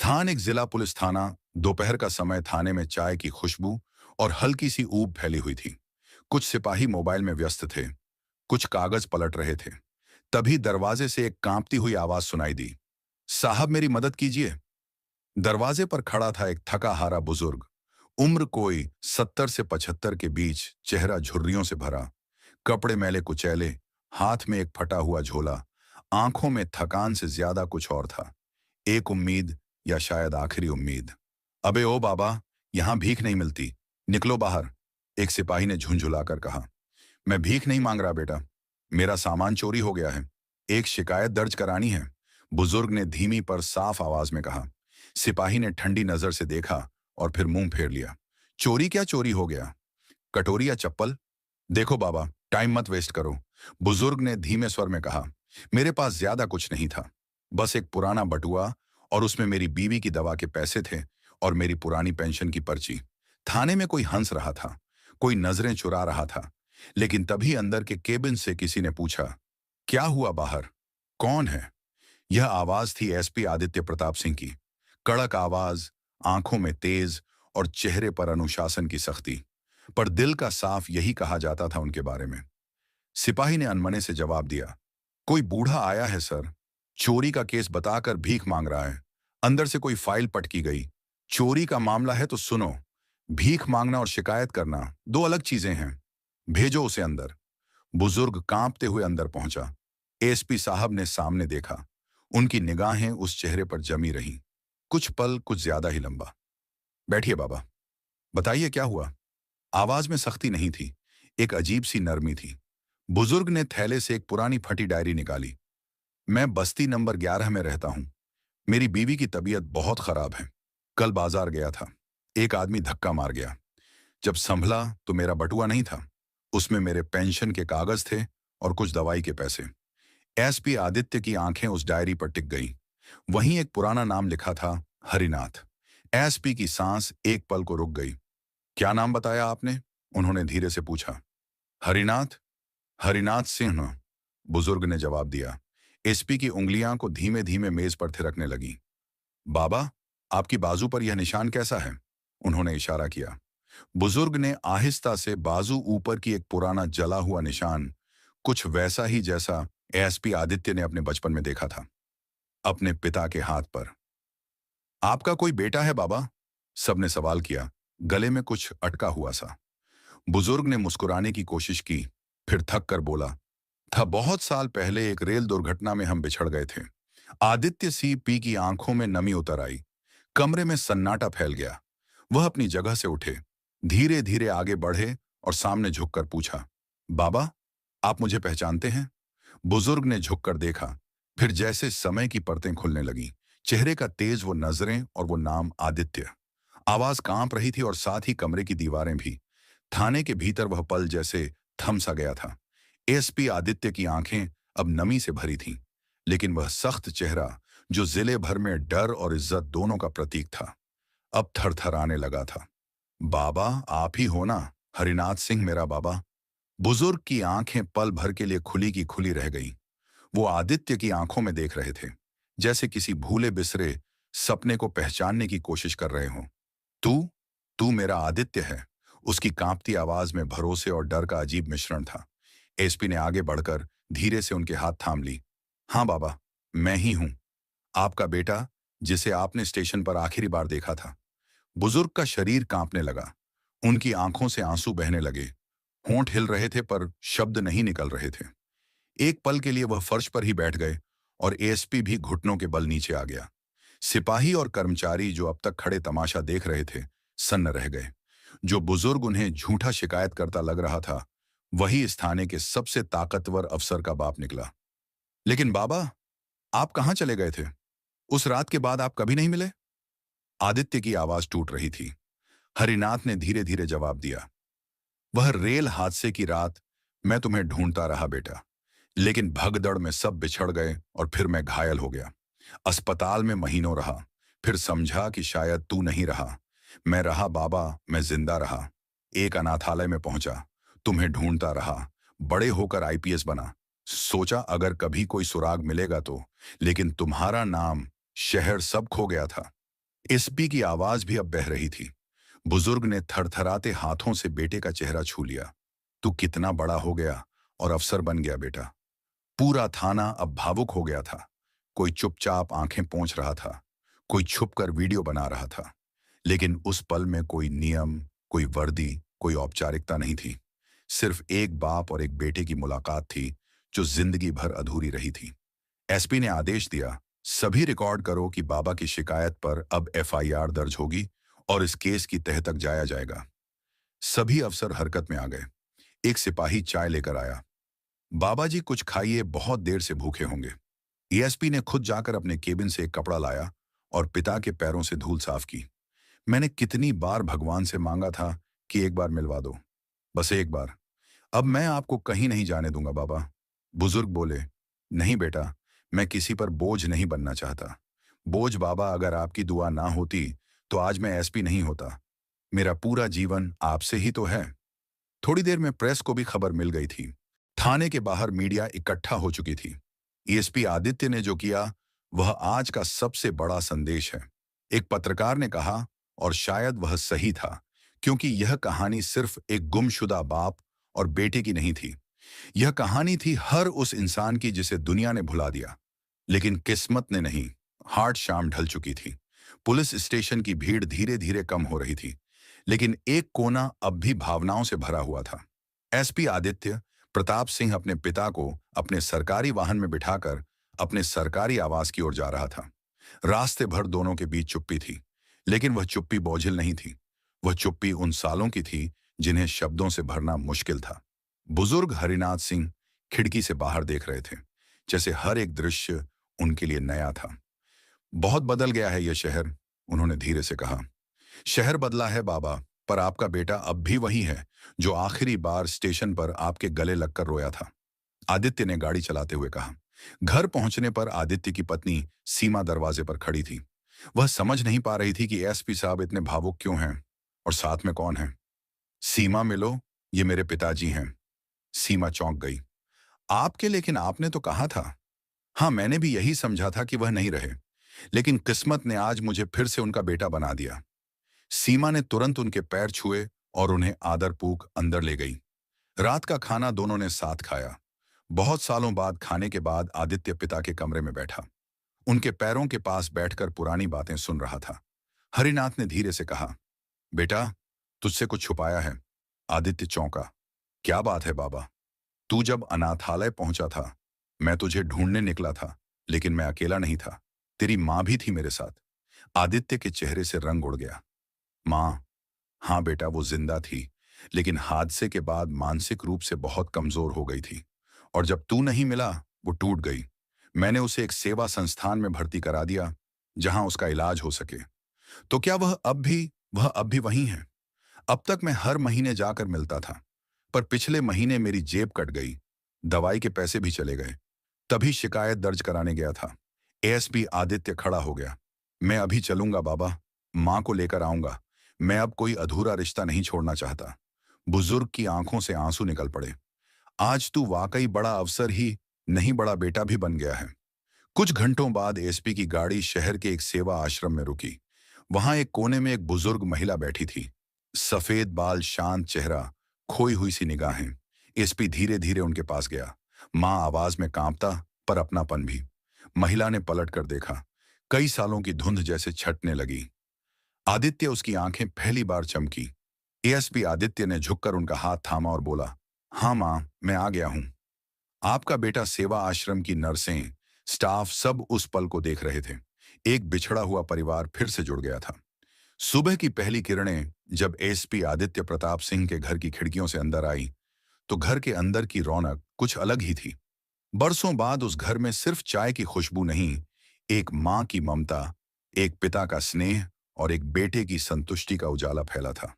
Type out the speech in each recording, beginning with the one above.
थान एक जिला पुलिस थाना। दोपहर का समय। थाने में चाय की खुशबू और हल्की सी ऊब फैली हुई थी। कुछ सिपाही मोबाइल में व्यस्त थे, कुछ कागज पलट रहे थे। तभी दरवाजे से एक कांपती हुई आवाज सुनाई दी। साहब, मेरी मदद कीजिए। दरवाजे पर खड़ा था एक थका हारा बुजुर्ग। उम्र कोई 70 से 75 के बीच, चेहरा झुर्रियों से भरा, कपड़े मैले कुचैले, हाथ में एक फटा हुआ झोला। आंखों में थकान से ज्यादा कुछ और था। एक उम्मीद, या शायद आखिरी उम्मीद। अबे ओ बाबा, यहां भीख नहीं मिलती, निकलो बाहर। एक सिपाही ने झुंझुलाकर कहा। मैं भीख नहीं मांग रहा बेटा, मेरा सामान चोरी हो गया है, एक शिकायत दर्ज करानी है, बुजुर्ग ने धीमी पर साफ आवाज में कहा। सिपाही ने ठंडी नजर से देखा और फिर मुंह फेर लिया। चोरी क्या चोरी हो गया? कटोरी या चप्पल? देखो बाबा, टाइम मत वेस्ट करो, बुजुर्ग ने धीमे स्वर में कहा। मेरे पास ज्यादा कुछ नहीं था, बस एक पुराना बटुआ, और उसमें मेरी बीवी की दवा के पैसे थे और मेरी पुरानी पेंशन की पर्ची। थाने में कोई हंस रहा था, कोई नजरें चुरा रहा था। लेकिन तभी अंदर के केबिन से किसी ने पूछा, क्या हुआ बाहर? कौन है? यह आवाज थी एसपी आदित्य प्रताप सिंह की। कड़क आवाज, आंखों में तेज और चेहरे पर अनुशासन की सख्ती। पर दिल का साफ यही कहा जाता था उनके बारे में। सिपाही ने अनमने से जवाब दिया, कोई बूढ़ा आया है सर, चोरी का केस बताकर भीख मांग रहा है। अंदर से कोई फाइल पटकी गई। चोरी का मामला है तो सुनो, भीख मांगना और शिकायत करना दो अलग चीजें हैं। भेजो उसे अंदर। बुजुर्ग कांपते हुए अंदर पहुंचा। एसपी साहब ने सामने देखा। उनकी निगाहें उस चेहरे पर जमी रहीं। कुछ पल, कुछ ज्यादा ही लंबा। बैठिए बाबा, बताइए क्या हुआ? आवाज में सख्ती नहीं थी, एक अजीब सी नरमी थी। बुजुर्ग ने थैले से एक पुरानी फटी डायरी निकाली। मैं बस्ती नंबर 11 में रहता हूं। मेरी बीवी की तबीयत बहुत खराब है। कल बाजार गया था, एक आदमी धक्का मार गया। जब संभला तो मेरा बटुआ नहीं था, उसमें मेरे पेंशन के कागज थे और कुछ दवाई के पैसे। एसपी आदित्य की आंखें उस डायरी पर टिक गईं। वहीं एक पुराना नाम लिखा था, हरिनाथ। एसपी की सांस एक पल को रुक गई। क्या नाम बताया आपने? उन्होंने धीरे से पूछा। हरिनाथ, हरिनाथ सिंह, बुजुर्ग ने जवाब दिया। एसपी की उंगलियां को धीमे धीमे मेज पर थिरकने लगी। बाबा, आपकी बाजू पर यह निशान कैसा है? उन्होंने इशारा किया। बुजुर्ग ने आहिस्ता से बाजू ऊपर की एक पुराना जला हुआ निशान, कुछ वैसा ही जैसा एसपी आदित्य ने अपने बचपन में देखा था, अपने पिता के हाथ पर। आपका कोई बेटा है बाबा? सबने सवाल किया, गले में कुछ अटका हुआ सा। बुजुर्ग ने मुस्कुराने की कोशिश की, फिर थक कर बोला, था बहुत साल पहले एक रेल दुर्घटना में हम बिछड़ गए थे। आदित्य सी पी की आंखों में नमी उतर आई। कमरे में सन्नाटा फैल गया। वह अपनी जगह से उठे, धीरे धीरे आगे बढ़े और सामने झुककर पूछा, बाबा, आप मुझे पहचानते हैं? बुजुर्ग ने झुककर देखा, फिर जैसे समय की परतें खुलने लगी। चेहरे का तेज वो नजरें और वो नाम आदित्य। आवाज कांप रही थी और साथ ही कमरे की दीवारें भी। थाने के भीतर वह पल जैसे थम सा गया था। एसपी आदित्य की आंखें अब नमी से भरी थीं, लेकिन वह सख्त चेहरा, जो जिले भर में डर और इज्जत दोनों का प्रतीक था, अब थरथराने लगा था। बाबा, आप ही हो ना? हरिनाथ सिंह मेरा बाबा। बुजुर्ग की आंखें पल भर के लिए खुली की खुली रह गईं। वो आदित्य की आंखों में देख रहे थे, जैसे किसी भूले बिसरे सपने को पहचानने की कोशिश कर रहे हों। तू तू मेरा आदित्य है। उसकी कांपती आवाज में भरोसे और डर का अजीब मिश्रण था। एसपी ने आगे बढ़कर धीरे से उनके हाथ थाम ली। हाँ बाबा, मैं ही हूं, आपका बेटा, जिसे आपने स्टेशन पर आखिरी बार देखा था। बुजुर्ग का शरीर कांपने लगा। उनकी आंखों से आंसू बहने लगे। होंठ हिल रहे थे पर शब्द नहीं निकल रहे थे। एक पल के लिए वह फर्श पर ही बैठ गए और एएसपी भी घुटनों के बल नीचे आ गया। सिपाही और कर्मचारी जो अब तक खड़े तमाशा देख रहे थे, सन्न रह गए। जो बुजुर्ग उन्हें झूठा शिकायत करता लग रहा था, वही इस थाने के सबसे ताकतवर अफसर का बाप निकला। लेकिन बाबा, आप कहां चले गए थे? उस रात के बाद आप कभी नहीं मिले? आदित्य की आवाज टूट रही थी। हरिनाथ ने धीरे धीरे जवाब दिया, वह रेल हादसे की रात मैं तुम्हें ढूंढता रहा बेटा, लेकिन भगदड़ में सब बिछड़ गए और फिर मैं घायल हो गया। अस्पताल में महीनों रहा, फिर समझा कि शायद तू नहीं रहा। मैं रहा बाबा, मैं जिंदा रहा। एक अनाथालय में पहुंचा, तुम्हें ढूंढता रहा, बड़े होकर आईपीएस बना। सोचा अगर कभी कोई सुराग मिलेगा तो, लेकिन तुम्हारा नाम, शहर सब खो गया था। एसपी की आवाज भी अब बह रही थी। बुजुर्ग ने थरथराते हाथों से बेटे का चेहरा छू लिया। तू कितना बड़ा हो गया और अफसर बन गया बेटा। पूरा थाना अब भावुक हो गया था। कोई चुपचाप आंखें पोंछ रहा था, कोई छुपकर वीडियो बना रहा था। लेकिन उस पल में कोई नियम, कोई वर्दी, कोई औपचारिकता नहीं थी। सिर्फ एक बाप और एक बेटे की मुलाकात थी, जो जिंदगी भर अधूरी रही थी। एसपी ने आदेश दिया, सभी रिकॉर्ड करो कि बाबा की शिकायत पर अब एफआईआर दर्ज होगी और इस केस की तह तक जाया जाएगा। सभी अफसर हरकत में आ गए। एक सिपाही चाय लेकर आया। बाबा जी कुछ खाइए, बहुत देर से भूखे होंगे। एएसपी ने खुद जाकर अपने केबिन से एक कपड़ा लाया और पिता के पैरों से धूल साफ की। मैंने कितनी बार भगवान से मांगा था कि एक बार मिलवा दो, बस एक बार। अब मैं आपको कहीं नहीं जाने दूंगा बाबा। बुजुर्ग बोले, नहीं बेटा, मैं किसी पर बोझ नहीं बनना चाहता। बोझ बाबा, अगर आपकी दुआ ना होती तो आज मैं एसपी नहीं होता। मेरा पूरा जीवन आपसे ही तो है। थोड़ी देर में प्रेस को भी खबर मिल गई थी। थाने के बाहर मीडिया इकट्ठा हो चुकी थी। एएसपी आदित्य ने जो किया वह आज का सबसे बड़ा संदेश है। एक पत्रकार ने कहा, और शायद वह सही था, क्योंकि यह कहानी सिर्फ एक गुमशुदा बाप और बेटे की नहीं थी। यह कहानी थी हर उस इंसान की जिसे दुनिया ने भुला दिया, लेकिन किस्मत ने नहीं। हार्ड शाम ढल चुकी थी। पुलिस स्टेशन की भीड़ धीरे धीरे कम हो रही थी, लेकिन एक कोना अब भी भावनाओं से भरा हुआ था। एसपी आदित्य प्रताप सिंह अपने पिता को अपने सरकारी वाहन में बिठाकर अपने सरकारी आवास की ओर जा रहा था। रास्ते भर दोनों के बीच चुप्पी थी, लेकिन वह चुप्पी बोझिल नहीं थी। वह चुप्पी उन सालों की थी जिन्हें शब्दों से भरना मुश्किल था। बुजुर्ग हरिनाथ सिंह खिड़की से बाहर देख रहे थे, जैसे हर एक दृश्य उनके लिए नया था। बहुत बदल गया है यह शहर, उन्होंने धीरे से कहा। शहर बदला है बाबा, पर आपका बेटा अब भी वही है जो आखिरी बार स्टेशन पर आपके गले लगकर रोया था, आदित्य ने गाड़ी चलाते हुए कहा। घर पहुंचने पर आदित्य की पत्नी सीमा दरवाजे पर खड़ी थी। वह समझ नहीं पा रही थी कि एसपी साहब इतने भावुक क्यों हैं और साथ में कौन है। सीमा, मिलो, ये मेरे पिताजी हैं। सीमा चौंक गई। आपके, लेकिन आपने तो कहा था। हाँ, मैंने भी यही समझा था कि वह नहीं रहे, लेकिन किस्मत ने आज मुझे फिर से उनका बेटा बना दिया। सीमा ने तुरंत उनके पैर छुए और उन्हें आदरपूर्वक अंदर ले गई। रात का खाना दोनों ने साथ खाया। बहुत सालों बाद खाने के बाद आदित्य पिता के कमरे में बैठा। उनके पैरों के पास बैठकर पुरानी बातें सुन रहा था। हरिनाथ ने धीरे से कहा, बेटा, तुझसे कुछ छुपाया है। आदित्य चौंका। क्या बात है बाबा? तू जब अनाथालय पहुंचा था, मैं तुझे ढूंढने निकला था, लेकिन मैं अकेला नहीं था। तेरी माँ भी थी मेरे साथ। आदित्य के चेहरे से रंग उड़ गया। माँ? हाँ बेटा, वो जिंदा थी, लेकिन हादसे के बाद मानसिक रूप से बहुत कमजोर हो गई थी। और जब तू नहीं मिला, वो टूट गई। मैंने उसे एक सेवा संस्थान में भर्ती करा दिया, जहां उसका इलाज हो सके। तो क्या वह अब भी वहीं है? अब तक मैं हर महीने जाकर मिलता था, पर पिछले महीने मेरी जेब कट गई। दवाई के पैसे भी चले गए। तभी शिकायत दर्ज कराने गया था। एएसपी आदित्य खड़ा हो गया। मैं अभी चलूंगा बाबा, माँ को लेकर आऊंगा। मैं अब कोई अधूरा रिश्ता नहीं छोड़ना चाहता। बुजुर्ग की आंखों से आंसू निकल पड़े। आज तू वाकई बड़ा अफसर ही नहीं, बड़ा बेटा भी बन गया है। कुछ घंटों बाद एसपी की गाड़ी शहर के एक सेवा आश्रम में रुकी। वहां एक कोने में एक बुजुर्ग महिला बैठी थी। सफेद बाल, शांत चेहरा, खोई हुई सी निगाहें। एसपी धीरे धीरे उनके पास गया। माँ आवाज में कांपता, पर अपनापन भी। महिला ने पलट कर देखा। कई सालों की धुंध जैसे छटने लगी। आदित्य, उसकी आंखें पहली बार चमकी। एएसपी आदित्य ने झुककर उनका हाथ थामा और बोला, हाँ माँ, मैं आ गया हूं। आपका बेटा, सेवा आश्रम की नर्सें, स्टाफ सब उस पल को देख रहे थे। एक बिछड़ा हुआ परिवार फिर से जुड़ गया था। सुबह की पहली किरणें जब एसपी आदित्य प्रताप सिंह के घर की खिड़कियों से अंदर आई, तो घर के अंदर की रौनक कुछ अलग ही थी। बरसों बाद उस घर में सिर्फ चाय की खुशबू नहीं, एक माँ की ममता, एक पिता का स्नेह और एक बेटे की संतुष्टि का उजाला फैला था।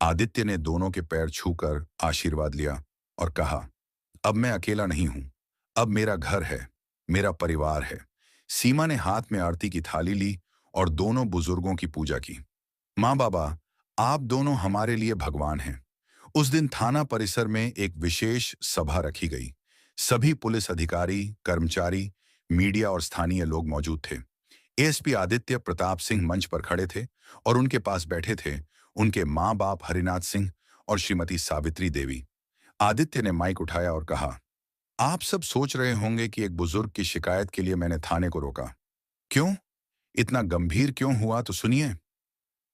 आदित्य ने दोनों के पैर छूकर आशीर्वाद लिया और कहा, अब मैं अकेला नहीं हूं। अब मेरा घर है, मेरा परिवार है। सीमा ने हाथ में आरती की थाली ली और दोनों बुजुर्गों की पूजा की। माँ बाबा, आप दोनों हमारे लिए भगवान हैं। उस दिन थाना परिसर में एक विशेष सभा रखी गई। सभी पुलिस अधिकारी, कर्मचारी, मीडिया और स्थानीय लोग मौजूद थे। एएसपी आदित्य प्रताप सिंह मंच पर खड़े थे और उनके पास बैठे थे उनके माँ बाप हरिनाथ सिंह और श्रीमती सावित्री देवी। आदित्य ने माइक उठाया और कहा, आप सब सोच रहे होंगे कि एक बुजुर्ग की शिकायत के लिए मैंने थाने को रोका। क्यों? इतना गंभीर क्यों हुआ तो सुनिए।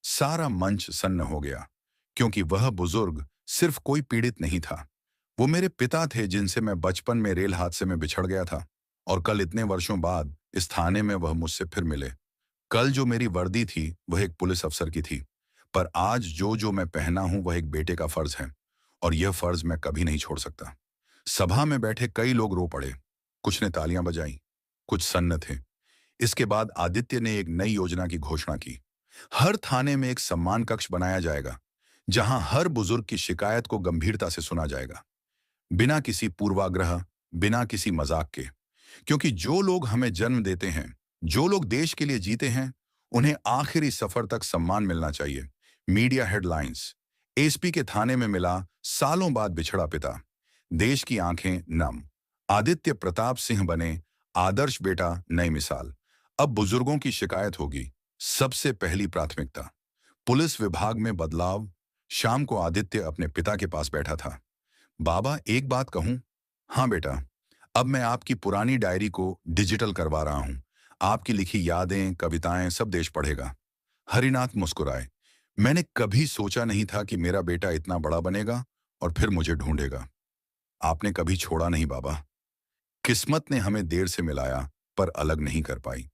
सारा मंच सन्न हो गया, क्योंकि वह बुजुर्ग सिर्फ कोई पीड़ित नहीं था। वो मेरे पिता थे जिनसे मैं बचपन में रेल हादसे में बिछड़ गया था, और कल इतने वर्षों बाद इस थाने में वह मुझसे फिर मिले। कल जो मेरी वर्दी थी वह एक पुलिस अफसर की थी, पर आज जो जो मैं पहना हूं वह एक बेटे का फर्ज है, और यह फर्ज मैं कभी नहीं छोड़ सकता। सभा में बैठे कई लोग रो पड़े। कुछ ने तालियां बजाई, कुछ सन्न थे। इसके बाद आदित्य ने एक नई योजना की घोषणा की। हर थाने में एक सम्मान कक्ष बनाया जाएगा, जहां हर बुजुर्ग की शिकायत को गंभीरता से सुना जाएगा, बिना किसी पूर्वाग्रह, बिना किसी मजाक के। क्योंकि जो लोग हमें जन्म देते हैं, जो लोग देश के लिए जीते हैं, उन्हें आखिरी सफर तक सम्मान मिलना चाहिए। मीडिया हेडलाइंस, एसपी के थाने में मिला सालों बाद बिछड़ा पिता। देश की आंखें नम। आदित्य प्रताप सिंह बने आदर्श बेटा, नई मिसाल। अब बुजुर्गों की शिकायत होगी सबसे पहली प्राथमिकता। पुलिस विभाग में बदलाव। शाम को आदित्य अपने पिता के पास बैठा था। बाबा, एक बात कहूं? हाँ बेटा, अब मैं आपकी पुरानी डायरी को डिजिटल करवा रहा हूं। आपकी लिखी यादें, कविताएं सब देश पढ़ेगा। हरिनाथ मुस्कुराए। मैंने कभी सोचा नहीं था कि मेरा बेटा इतना बड़ा बनेगा और फिर मुझे ढूंढेगा। आपने कभी छोड़ा नहीं बाबा। किस्मत ने हमें देर से मिलाया, पर अलग नहीं कर पाई।